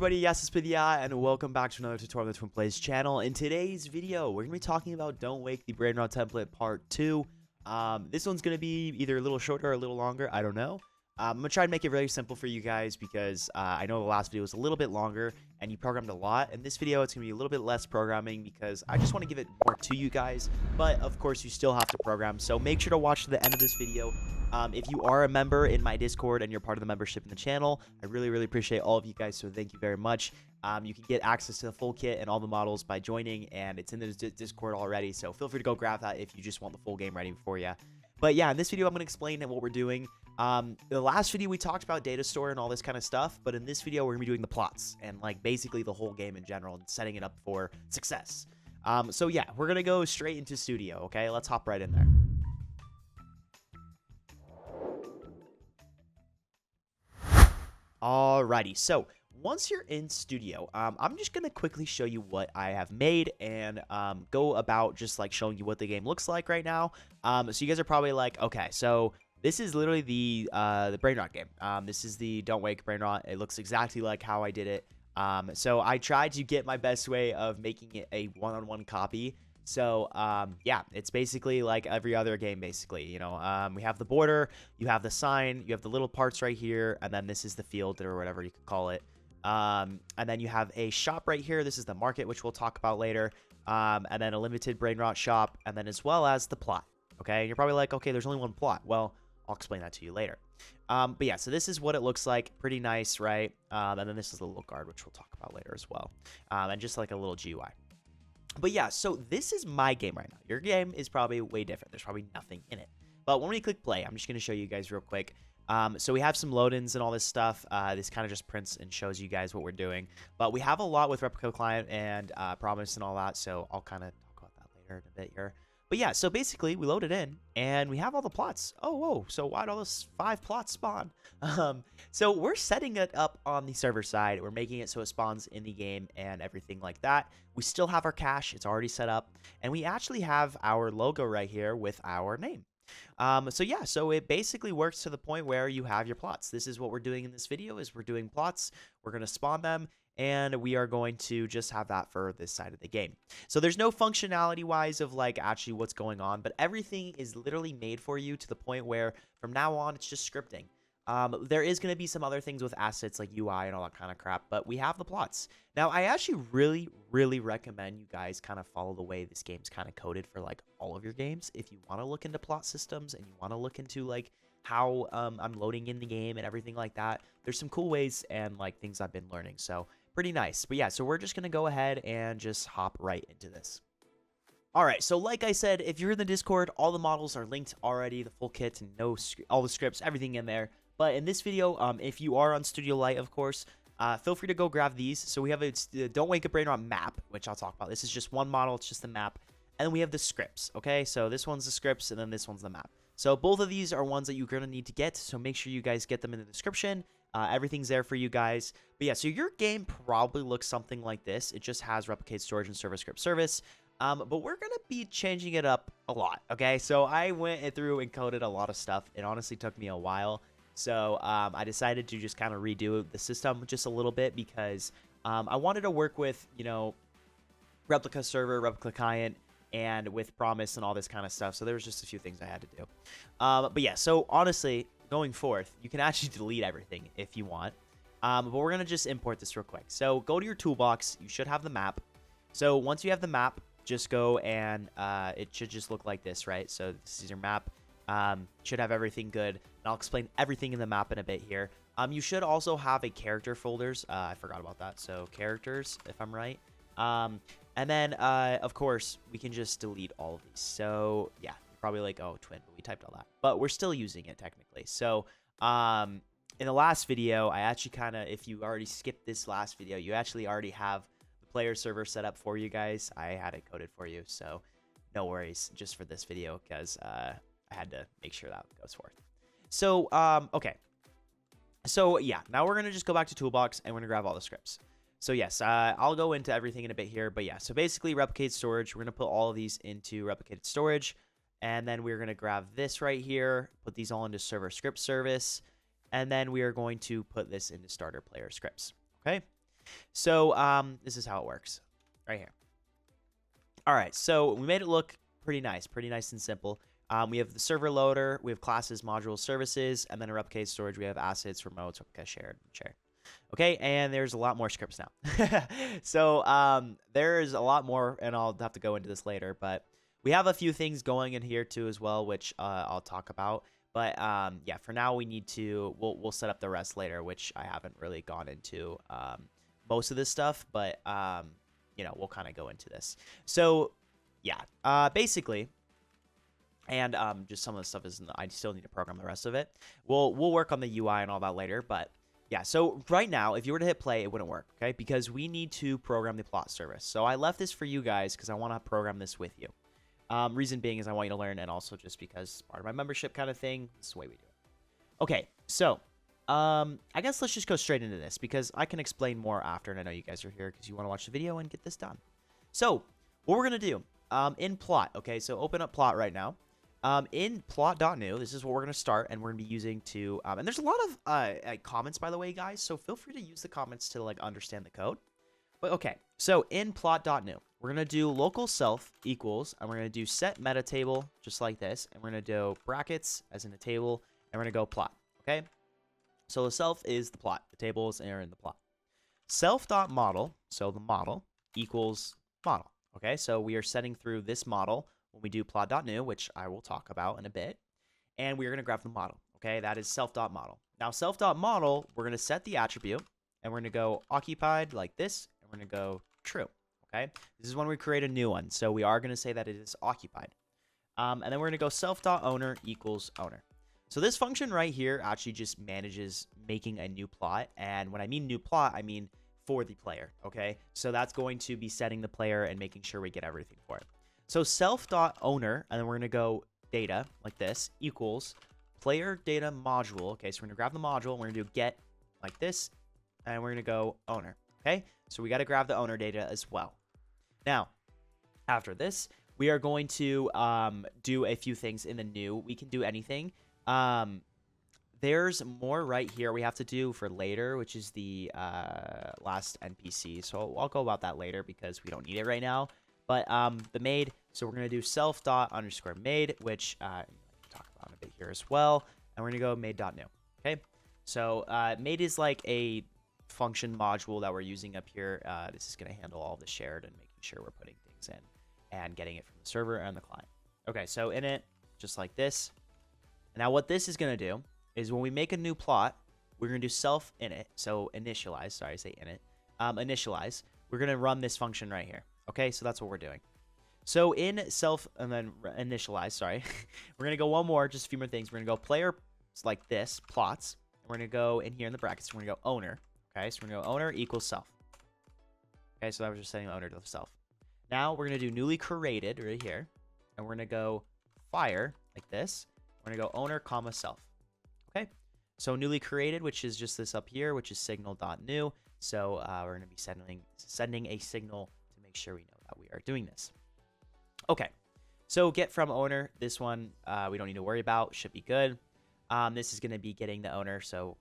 everybody, yes, it's Pitya, and welcome back to another tutorial on the TwinPlayz channel. In today's video, we're going to be talking about Don't Wake the Brainrot template part 2. This one's going to be either a little shorter or a little longer, I don't know. I'm going to try and make it really simple for you guys because I know the last video was a little bit longer and you programmed a lot. In this video, it's going to be a little bit less programming because I just want to give it more to you guys. But, of course, you still have to program, so make sure to watch to the end of this video. If you are a member in my Discord and you're part of the membership in the channel, I really appreciate all of you guys, so thank you very much. You can get access to the full kit and all the models by joining, and it's in the Discord already, so feel free to go grab that if you just want the full game ready for you. But yeah, in this video, I'm going to explain what we're doing. The last video, we talked about data store and all this kind of stuff, but in this video, we're going to be doing the plots and like basically the whole game in general and setting it up for success. So yeah, we're going to go straight into studio, okay? Let's hop right in there. Alrighty, so once you're in studio, I'm just going to quickly show you what I have made and go about just like showing you what the game looks like right now. So you guys are probably like, okay, so this is literally the Brainrot game. This is the Don't Wake Brainrot. It looks exactly like how I did it. So I tried to get my best way of making it a one-on-one copy. So, yeah, it's basically like every other game, basically, you know, we have the border, you have the sign, you have the little parts right here, and then this is the field or whatever you could call it. And then you have a shop right here. This is the market, which we'll talk about later. And then a limited Brainrot shop, and then as well as the plot. Okay. And you're probably like, okay, there's only one plot. Well, I'll explain that to you later. But yeah, so this is what it looks like. Pretty nice, right? And then this is the little guard, which we'll talk about later as well. And just like a little GUI. But yeah, so this is my game right now. Your game is probably way different. There's probably nothing in it. But when we click play, I'm just going to show you guys real quick. So we have some load-ins and all this stuff. This kind of just prints and shows you guys what we're doing. But we have a lot with Replica Client and Promise and all that. So I'll kind of talk about that later in a bit here. But yeah, so basically we load it in and we have all the plots. Oh, whoa. So why'd all those 5 plots spawn? So we're setting it up on the server side. We're making it so it spawns in the game and everything like that. We still have our cache. It's already set up. And we actually have our logo right here with our name. So yeah, so it basically works to the point where you have your plots. This is what we're doing in this video is we're doing plots. We're going to spawn them. And we are going to just have that for this side of the game. So there's no functionality wise of like actually what's going on, but everything is literally made for you to the point where from now on it's just scripting. There is going to be some other things with assets like UI and all that kind of crap, but we have the plots. Now, I actually really recommend you guys kind of follow the way this game's kind of coded for like all of your games. If you want to look into plot systems and you want to look into like how I'm loading in the game and everything like that, there's some cool ways and like things I've been learning. So pretty nice. But yeah, so we're just going to go ahead and just hop right into this. All right, so like I said, if you're in the Discord, all the models are linked already, the full kit and all the scripts, everything in there. But in this video, if you are on Studio Lite, of course, feel free to go grab these. So we have a Don't Wake a Brainrot map, which I'll talk about. This is just one model. It's just a map. And then we have the scripts, okay? So this one's the scripts, and then this one's the map. So both of these are ones that you're going to need to get, so make sure you guys get them in the description. Everything's there for you guys. But yeah, so your game probably looks something like this. It just has replicate storage and server script service. But we're going to be changing it up a lot, okay? So I went through and coded a lot of stuff. It honestly took me a while. So I decided to just kind of redo the system just a little bit because I wanted to work with, you know, replica server, replica client, and with Promise and all this kind of stuff. So there was just a few things I had to do. But yeah, so honestly, going forth, you can actually delete everything if you want. But we're going to just import this real quick. So go to your toolbox. You should have the map. So once you have the map, just go and it should just look like this, right? So this is your map. Should have everything good. And I'll explain everything in the map in a bit here. You should also have a character folders. I forgot about that. So characters, if I'm right. And then, of course, we can just delete all of these. So, yeah, you're probably like, oh, Twin, but we typed all that. But we're still using it, technically. So, in the last video, I actually kind of, if you already skipped this last video, you actually already have the player server set up for you guys. I had it coded for you, so no worries just for this video because I had to make sure that goes forth. So, okay. So, yeah, now we're going to just go back to Toolbox, and we're going to grab all the scripts. So yes, I'll go into everything in a bit here, but yeah, so basically replicate storage, we're going to put all of these into replicated storage, and then we're going to grab this right here, put these all into server script service, and then we are going to put this into starter player scripts, okay? So this is how it works right here. All right, so we made it look pretty nice and simple. We have the server loader, we have classes, modules, services, and then a replicated storage. We have assets, remotes, replica, shared, share. Okay, and there's a lot more scripts now. So there is a lot more, and I'll have to go into this later. But we have a few things going in here too as well, which I'll talk about. But yeah, for now we need to we'll set up the rest later, which I haven't really gone into most of this stuff, but you know, we'll kind of go into this. So yeah, basically. And just some of the stuff is I still need to program the rest of it. We'll work on the UI and all that later, but yeah. So right now, if you were to hit play, it wouldn't work, okay? Because we need to program the plot service. So I left this for you guys because I want to program this with you. Reason being is I want you to learn, and also just because it's part of my membership kind of thing. This is the way we do it. Okay, so I guess let's just go straight into this because I can explain more after, and I know you guys are here because you want to watch the video and get this done. So what we're gonna do in plot, okay? So open up plot right now. In plot.new, this is what we're going to start, and we're going to be using to, and there's a lot of comments, by the way, guys, so feel free to use the comments to, like, understand the code. But, okay, so in plot.new, we're going to do local self equals, and we're going to do set meta table, just like this, and we're going to do brackets, as in a table, and we're going to go plot, okay? So the self is the plot. The tables are in the plot. Self.model, so the model, equals model, okay? So we are setting through this model when we do plot.new, which I will talk about in a bit, and we're going to grab the model, okay? That is self.model. Now, self.model, we're going to set the attribute, and we're going to go occupied like this, and we're going to go true, okay? This is when we create a new one, so we are going to say that it is occupied. And then we're going to go self.owner equals owner. So this function right here actually just manages making a new plot, and when I mean new plot, I mean for the player, okay? So that's going to be setting the player and making sure we get everything for it. So self.owner, and then we're going to go data like this equals player data module. Okay, so we're going to grab the module, and we're going to do get like this, and we're going to go owner. Okay, so we got to grab the owner data as well. Now, after this, we are going to do a few things in the new. We can do anything. There's more right here we have to do for later, which is the last NPC. So I'll go about that later because we don't need it right now. But the made, so we're going to do self._made, which I can talk about in a bit here as well. And we're going to go made.new. Okay, so made is like a function module that we're using up here. This is going to handle all the shared and making sure we're putting things in and getting it from the server and the client. Okay, so in it, just like this. Now what this is going to do is when we make a new plot, we're going to do self init. So initialize, sorry, I say init. Initialize. We're going to run this function right here. Okay, so that's what we're doing. So in self and then initialize, sorry, we're going to go one more, just a few more things. We're going to go player like this, plots. And we're going to go in here in the brackets. We're going to go owner. Okay, so we're going to go owner equals self. Okay, so that was just setting owner to self. Now we're going to do newly created right here. And we're going to go fire like this. We're going to go owner comma self. Okay, so newly created, which is just this up here, which is signal.new. So we're going to be sending a signal make sure we know that we are doing this. Okay, so get from owner, this one we don't need to worry about, should be good. This is going to be getting the owner, so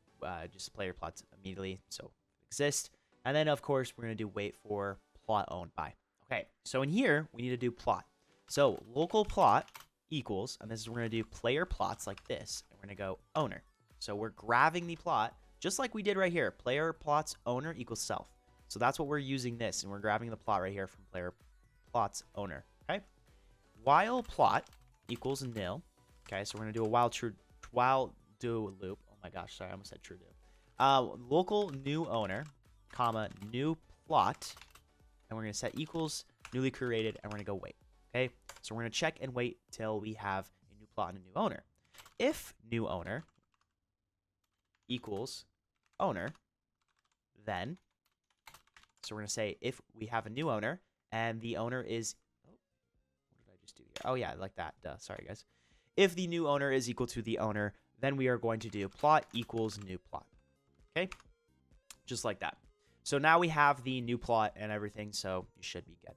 just player plots immediately, so exist. And then of course we're going to do wait for plot owned by. Okay, so in here we need to do plot. So local plot equals, and this is we're going to do player plots like this, and we're going to go owner. So we're grabbing the plot just like we did right here, player plots owner equals self. So that's what we're using this, and we're grabbing the plot right here from player plots owner, okay? While plot equals nil, okay, so we're going to do a while do loop. Oh my gosh, sorry, I almost said true do. Local new owner, comma, new plot, and we're going to set equals newly created, and we're going to go wait, okay? So we're going to check and wait till we have a new plot and a new owner. If new owner equals owner, then so we're going to say if we have a new owner and the owner is, oh, what did I just do here? Oh yeah, like that. Duh, sorry guys. If the new owner is equal to the owner, then we are going to do plot equals new plot. Okay? Just like that. So now we have the new plot and everything, so you should be good.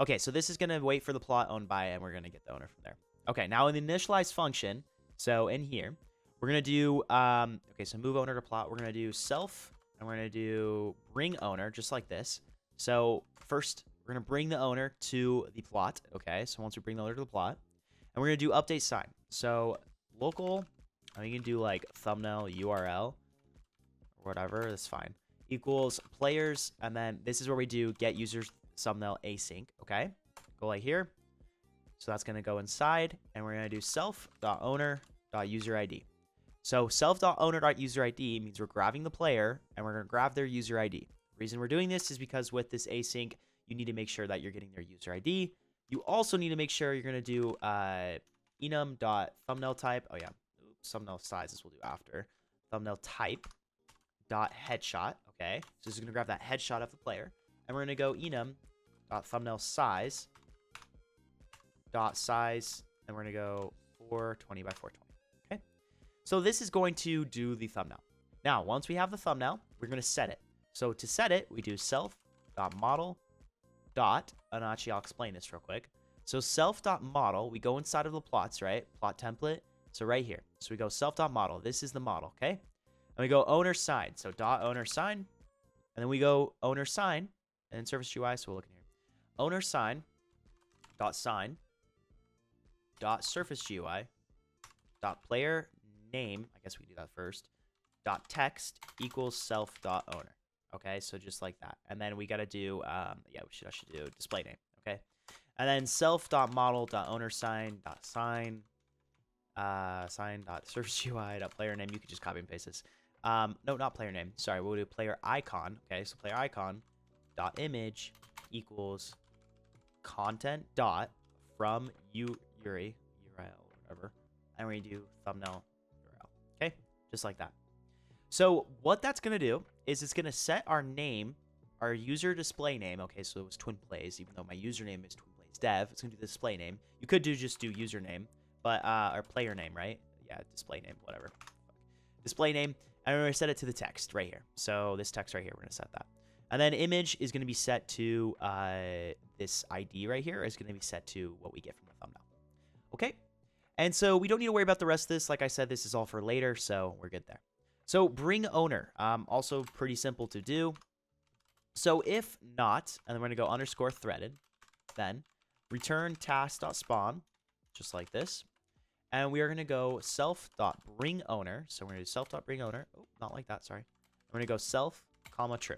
Okay, so this is going to wait for the plot owned by, and we're going to get the owner from there. Okay, now in the initialize function, so in here, we're going to do, okay, so move owner to plot. We're going to do self and we're going to do bring owner, just like this. So first, we're going to bring the owner to the plot. Okay, so once we bring the owner to the plot, and we're going to do update sign. So local, you can do like thumbnail URL or whatever. That's fine. Equals players, and then this is where we do get users thumbnail async. Okay, go like here. So that's going to go inside, and we're going to do self.owner.user_ID. So self.owner.user_ID means we're grabbing the player, and we're going to grab their user ID. The reason we're doing this is because with this async, you need to make sure that you're getting their user ID. You also need to make sure you're going to do enum.thumbnail_type. Oh, yeah. Oops, thumbnail sizes we'll do after. Thumbnail type dot headshot. Okay. So this is going to grab that headshot of the player. And we're going to go enum.thumbnail size dot size. And we're going to go 420 by 420. Okay. So this is going to do the thumbnail. Now, once we have the thumbnail, we're going to set it. So to set it, we do self.model. And actually, I'll explain this real quick. So self.model, we go inside of the plots, right? Plot template. So right here. So we go self.model. This is the model, okay? And we go owner sign. So .owner sign. And then we go owner sign. And then surface UI. So we'll look in here. Owner sign. .sign. .surface GUI. .player name. I guess we do that first. .text equals self.owner. Okay, so just like that. And then we got to do, I should do display name, okay? And then self.model.ownersign.sign, sign.surfaceUI.player name. You could just copy and paste this. No, not player name. Sorry, we'll do player icon. Okay, so player icon dot image equals content dot from URL, whatever. And we're going to do thumbnail URL. Okay, just like that. So what that's going to do is it's going to set our name, our user display name. Okay, so it was TwinPlayz, even though my username is TwinPlayz dev. It's going to do the display name. You could just do username, but or player name, right? Yeah, display name, whatever. Display name, and we're going to set it to the text right here. So this text right here, we're going to set that. And then image is going to be set to this ID right here is going to be set to what we get from the thumbnail. Okay, and so we don't need to worry about the rest of this. Like I said, this is all for later, so we're good there. So bring owner, also pretty simple to do. So if not, and then we're going to go underscore threaded, then return task.spawn, just like this. And we are going to go self.bringOwner. So we're going to do self.bringOwner. Oh, not like that, sorry. We're going to go self, comma, true.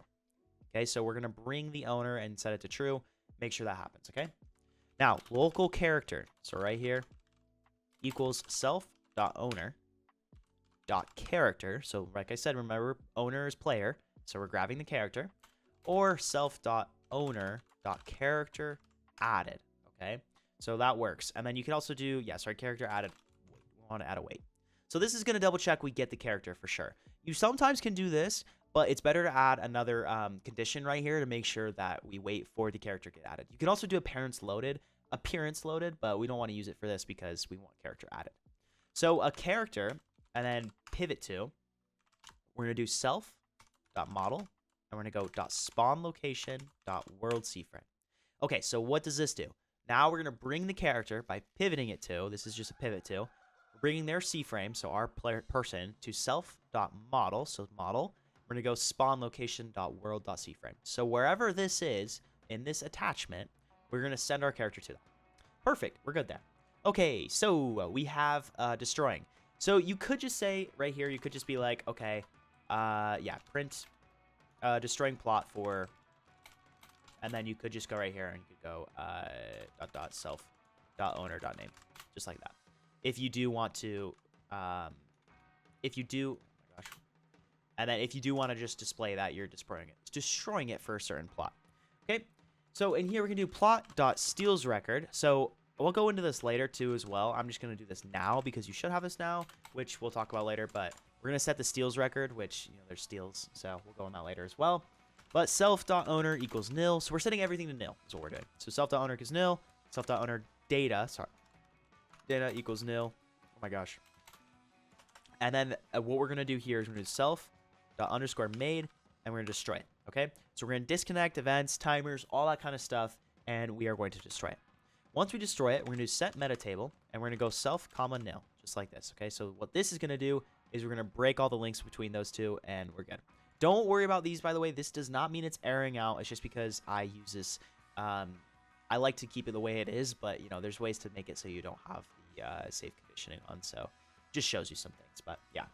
Okay, so we're going to bring the owner and set it to true. Make sure that happens, okay? Now, local character. So right here equals self.owner. .character. So like I said, remember owner is player, so we're grabbing the character, or self.owner.character added. Okay, so that works. And then you can also do character added. We want to add a weight. So this is going to double check we get the character for sure. You sometimes can do this, but it's better to add another condition right here to make sure that we wait for the character to get added. You can also do appearance loaded, but we don't want to use it for this because we want character added. So a character. And then pivot to, we're going to do self.model, and we're going to go .spawnLocation.worldCFrame. Okay, so what does this do? Now we're going to bring the character by pivoting it to, this is just a pivot to, we're bringing their C-frame, so our person, to self.model, so model, we're going to go SpawnLocation.world.CFrame. So wherever this is in this attachment, we're going to send our character to that. Perfect, we're good there. Okay, so we have destroying. So you could just say right here, you could just be like, okay, print destroying plot for, and then you could just go right here and you could go .self.owner.name, just like that. If you do want to, oh my gosh, and then if you do want to just display that, you're destroying it for a certain plot. Okay, so in here we can do plot.stealsRecord. So we'll go into this later too as well. I'm just going to do this now because you should have this now, which we'll talk about later. But we're going to set the steals record, which, there's steals. So we'll go on that later as well. But self.owner equals nil. So we're setting everything to nil. That's what we're doing. So self.owner equals nil. Self.owner data equals nil. Oh my gosh. And then what we're going to do here is we're going to do self._made, and we're going to destroy it. Okay. So we're going to disconnect events, timers, all that kind of stuff. And we are going to destroy it. Once we destroy it, we're going to do set meta table, and we're going to go self, comma, nil, just like this, okay? So what this is going to do is we're going to break all the links between those two, and we're good. Don't worry about these, by the way. This does not mean it's airing out. It's just because I use this. I like to keep it the way it is, but you know, there's ways to make it so you don't have the safe conditioning on. So just shows you some things, but yeah.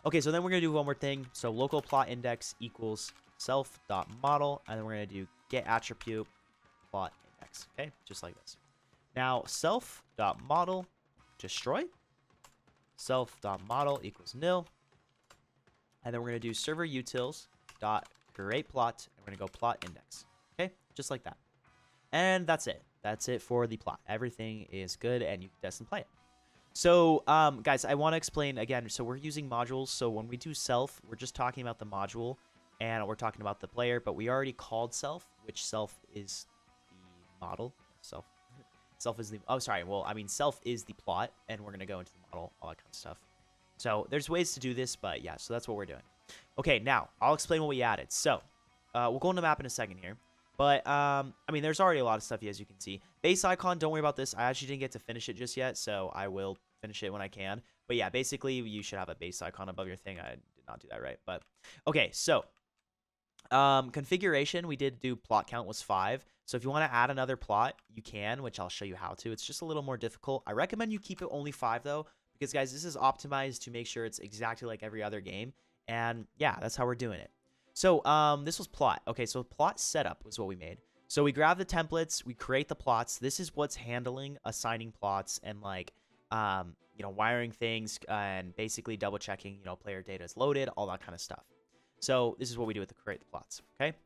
Okay, so then we're gonna do one more thing. So local plot index equals self.model, and then we're gonna do get attribute plot index. Okay, just like this. Now self.model destroy. Self.model equals nil. And then we're going to do server utils dot create plot, and we're going to go plot index. Okay, just like that. And that's it. That's it for the plot. Everything is good, and you can test and play it. So, guys, I want to explain again. So we're using modules. So when we do self, we're just talking about the module, and we're talking about the player. But we already called self, which self is the model. Self is the. Oh, sorry. Well, I mean, self is the plot, and we're going to go into the model, all that kind of stuff. So there's ways to do this, but yeah, so that's what we're doing. Okay, now I'll explain what we added. So we'll go into map in a second here. But, I mean, there's already a lot of stuff, as you can see. Base icon, don't worry about this. I actually didn't get to finish it just yet, so I will finish it when I can. But yeah, basically, you should have a base icon above your thing. I did not do that right, but okay, so configuration, we did do plot count was 5. So if you want to add another plot, you can, which I'll show you how to. It's just a little more difficult. I recommend you keep it only 5, though. Because, guys, this is optimized to make sure it's exactly like every other game. And, yeah, that's how we're doing it. So, this was plot. Okay, so plot setup was what we made. So, we grab the templates. We create the plots. This is what's handling assigning plots and, like, you know, wiring things and basically double-checking, you know, player data is loaded, all that kind of stuff. So, this is what we do with the create the plots, okay?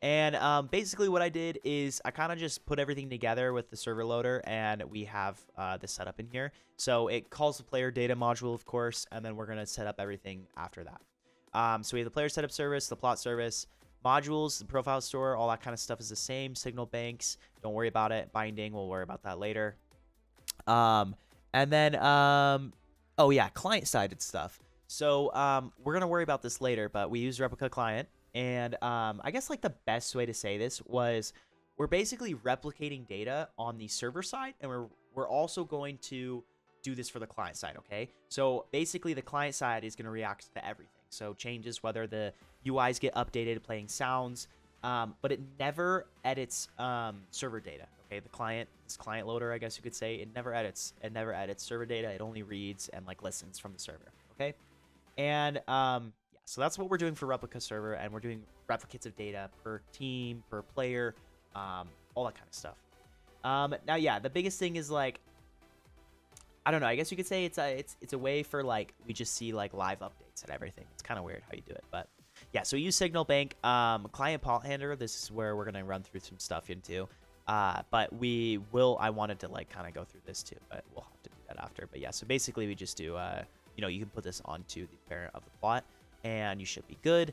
And basically what I did is I kind of just put everything together with the server loader, and we have the setup in here. So it calls the player data module, of course, and then we're going to set up everything after that. So we have the player setup service, the plot service, modules, the profile store, all that kind of stuff is the same. Signal banks, don't worry about it. Binding, we'll worry about that later. And then, oh yeah, client-sided stuff. So we're going to worry about this later, but we use replica client. And I guess like the best way to say this was we're basically replicating data on the server side, and we're also going to do this for the client side, okay? So basically the client side is going to react to everything. So changes, whether the UIs get updated, playing sounds, but it never edits server data, okay? The client, this client loader, I guess you could say, it never edits server data. It only reads and like listens from the server, okay? And so that's what we're doing for replica server, and we're doing replicates of data per team, per player, all that kind of stuff. Now, yeah, the biggest thing is like, I don't know. I guess you could say it's a way for like we just see like live updates and everything. It's kind of weird how you do it, but yeah. So use Signal Bank, client plot handler. This is where we're gonna run through some stuff into. But we will. I wanted to like kind of go through this too, but we'll have to do that after. But yeah. So basically, we just do. You know, you can put this onto the parent of the plot, and you should be good.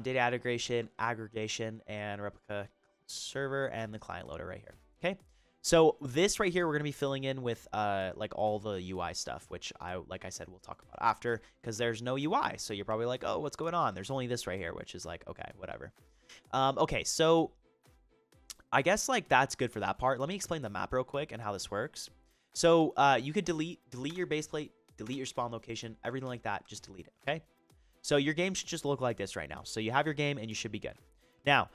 Data aggregation, and replica server, and the client loader right here. Okay. So this right here, we're gonna be filling in with like all the UI stuff, which like I said, we'll talk about after, because there's no UI. So you're probably like, oh, what's going on? There's only this right here, which is like, okay, whatever. Okay, so I guess like that's good for that part. Let me explain the map real quick and how this works. So you could delete your base plate, delete your spawn location, everything like that. Just delete it. Okay. So your game should just look like this right now. So you have your game and you should be good. Now,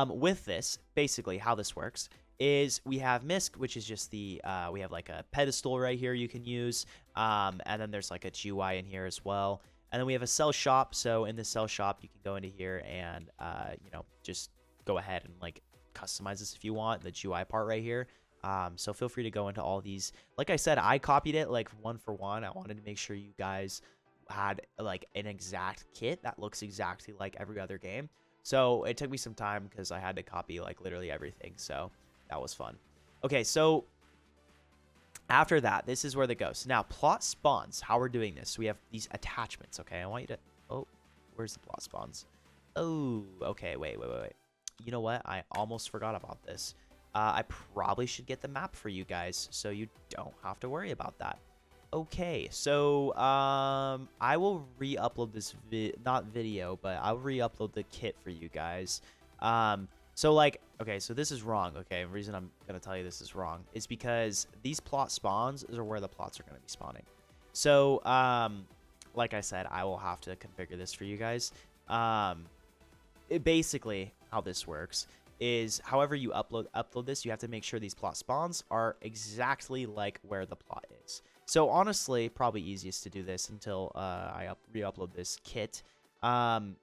with this, basically how this works is we have MISC, which is just the, we have like a pedestal right here you can use. And then there's like a GUI in here as well. And then we have a cell shop. So in the cell shop, you can go into here and, you know, just go ahead and like customize this if you want, the GUI part right here. So feel free to go into all these. Like I said, I copied it like one for one. I wanted to make sure you guys had like an exact kit that looks exactly like every other game. So it took me some time because I had to copy like literally everything. So that was fun. Okay, so after that, this is where that goes. Now, plot spawns, how we're doing this. So we have these attachments, okay? I want you to... Oh, where's the plot spawns? Oh, okay, wait. You know what? I almost forgot about this. I probably should get the map for you guys so you don't have to worry about that. Okay, so I will re-upload this not video, but I'll re-upload the kit for you guys. So like, okay, so this is wrong. Okay, the reason I'm gonna tell you this is wrong is because these plot spawns are where the plots are gonna be spawning. So like I said, I will have to configure this for you guys. basically how this works is however you upload this, you have to make sure these plot spawns are exactly like where the plot is. So honestly, probably easiest to do this until I re-upload this kit. So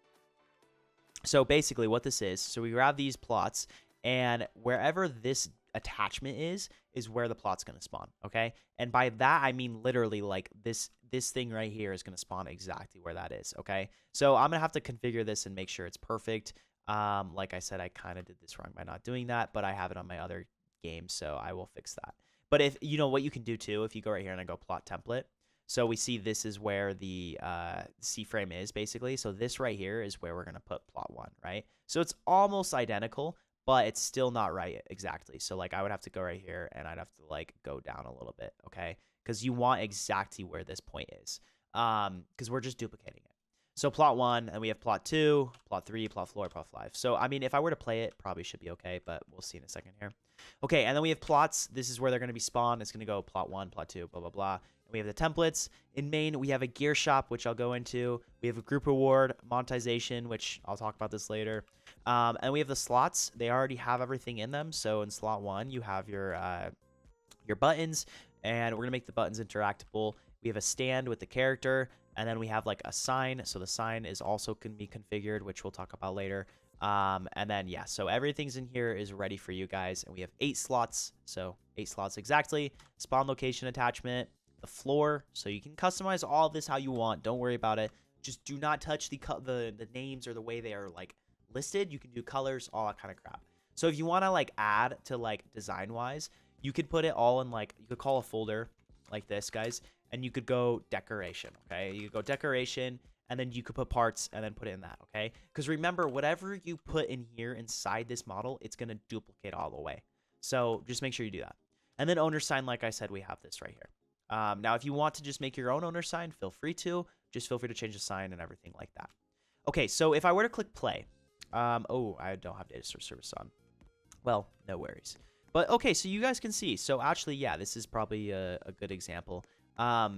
basically what this is, so we grab these plots, and wherever this attachment is where the plot's going to spawn, okay? And by that, I mean literally like this thing right here is going to spawn exactly where that is, okay? So I'm going to have to configure this and make sure it's perfect. Like I said, I kind of did this wrong by not doing that, but I have it on my other game, so I will fix that. But if you know what you can do too, if you go right here and I go plot template, so we see this is where the C frame is basically. So this right here is where we're going to put plot 1, right? So it's almost identical, but it's still not right exactly. So like I would have to go right here and I'd have to like go down a little bit, okay? Because you want exactly where this point is, because we're just duplicating it. So plot 1, and we have plot 2, plot 3, plot 4, plot 5. So, I mean, if I were to play it, probably should be okay, but we'll see in a second here. Okay, and then we have plots. This is where they're going to be spawned. It's going to go plot 1, plot 2, blah, blah, blah. And we have the templates. In main, we have a gear shop, which I'll go into. We have a group reward, monetization, which I'll talk about this later. And we have the slots. They already have everything in them. So in slot 1, you have your buttons, and we're going to make the buttons interactable. We have a stand with the character, and then we have like a sign. So the sign is also can be configured, which we'll talk about later. And then, yeah, so everything's in here is ready for you guys. And we have 8 slots. So 8 slots exactly. Spawn location attachment, the floor. So you can customize all of this how you want. Don't worry about it. Just do not touch the names or the way they are like listed. You can do colors, all that kind of crap. So if you want to like add to like design wise, you could put it all in like, you could call a folder like this, guys. And you could go decoration, okay? You could go decoration, and then you could put parts and then put it in that, okay? Because remember, whatever you put in here inside this model, it's going to duplicate all the way. So just make sure you do that. And then owner sign, like I said, we have this right here. Now, if you want to just make your own owner sign, feel free to. Just feel free to change the sign and everything like that. Okay, so if I were to click play, oh, I don't have data source service on. Well, no worries. But okay, so you guys can see. So actually, yeah, this is probably a good example. Yeah,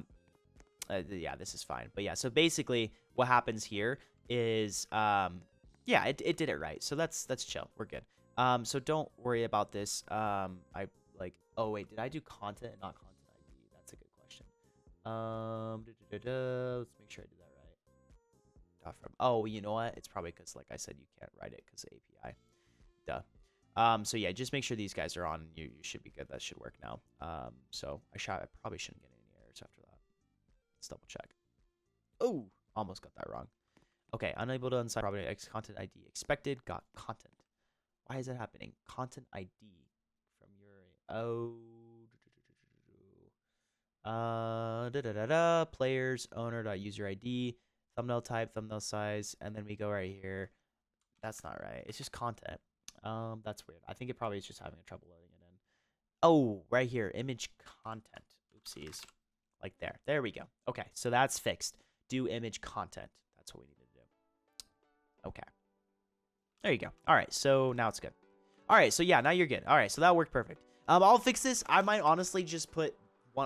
this is fine. But yeah, so basically what happens here is, yeah, it did it right. So that's chill. We're good. So don't worry about this. I like, oh wait, did I do content and not content ID? That's a good question. Let's make sure I did that right. Oh, you know what? It's probably because, like I said, you can't write it because of API. Duh. So yeah, just make sure these guys are on. You should be good. That should work now. So I probably shouldn't get any errors after that. Let's double check. Oh, almost got that wrong. Okay, unable to unsign property X content ID expected. Got content. Why is that happening? Content ID from your players owner dot user ID thumbnail type thumbnail size, and then we go right here. That's not right. It's just content. That's weird. I think it probably is just having a trouble loading it in. Oh, right here, image content. Oopsies. Like there. There we go. Okay, so that's fixed. Do image content. That's what we need to do. Okay. There you go. All right, so now it's good. All right, so yeah, now you're good. All right, so that worked perfect. I'll fix this. I might honestly just put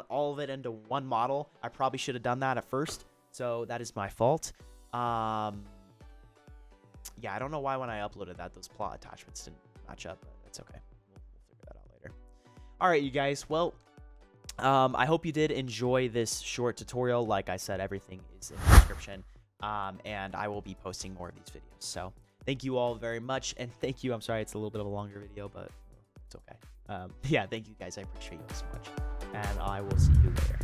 all of it into one model. I probably should have done that at first, so that is my fault. Yeah, I don't know why when I uploaded that, those plot attachments didn't match up, but that's okay. We'll figure that out later. All right, you guys. Well, I hope you did enjoy this short tutorial. Like I said, everything is in the description, and I will be posting more of these videos. So thank you all very much, and thank you. I'm sorry it's a little bit of a longer video, but it's okay. Yeah, thank you guys. I appreciate you all so much, and I will see you later.